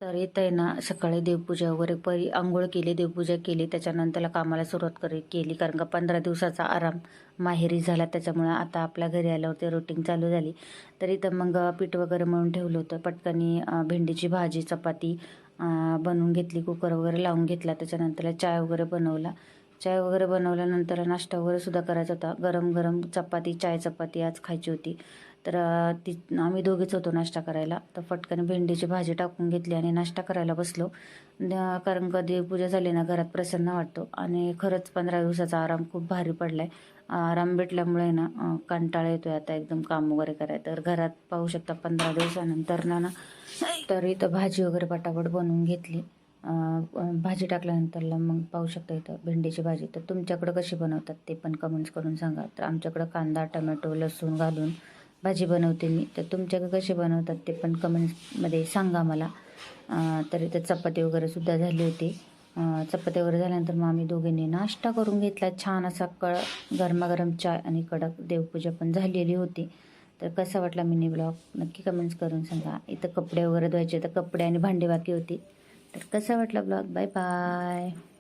तर इथं आहे ना सकाळी देवपूजा वगैरे आंघोळ केली, देवपूजा केली, त्याच्यानंतरला कामाला सुरुवात केली. कारण का 15 दिवसाचा आराम माहेरी झाला, त्याच्यामुळं आता आपल्या घरी आल्यावरती रुटीन चालू झाली. तर इथं मग पीठ वगैरे मळून ठेवलं होतं. पटकनी भेंडीची भाजी चपाती बनवून घेतली, कुकर वगैरे लावून घेतला. त्याच्यानंतरला चाय वगैरे बनवला. चाय वगैरे बनवल्यानंतर नाश्ता वगैरे सुद्धा करायचा होता. गरम गरम चपाती, चाय चपाती आज खायची होती. तर आम्ही दोघीच होतो नाश्ता करायला. तर पटकन भेंडीची भाजी टाकून घेतली आणि नाश्ता करायला बसलो. कारण का देवपूजा झाली ना घरात प्रसन्न वाटतो. आणि खरंच 15 दिवसाचा आराम खूप भारी पडलाय. आराम भेटल्यामुळे ना कंटाळा येतोय आता एकदम काम वगैरे करायला. तर घरात पाहू शकता 15 दिवसानंतर ना तर इथं भाजी वगैरे पटापट बनवून घेतली. भाजी टाकल्यानंतरला मग पाहू शकता इथं भेंडीची भाजी. तर तुमच्याकडं कशी बनवतात ते पण कमेंट्स करून सांगा. तर आमच्याकडं कांदा टमॅटो लसूण घालून भाजी बनवते मी. तर तुमच्याकडे कशी बनवतात ते पण कमेंट्समध्ये सांगा मला. तर इथं चपाती वगैरे सुद्धा झाली होती. चपाती वगैरे झाल्यानंतर मग आम्ही दोघींनी नाश्ता करून घेतला. छान असा गरमागरम चाय आणि कडक देवपूजा पण झालेली होती. तर कसा वाटला मिनी ब्लॉग नक्की कमेंट्स करून सांगा. इथं कपडे वगैरे धुवायचे, तर कपडे आणि भांडी बाकी होती. तर कसा वाटला ब्लॉग. Bye bye.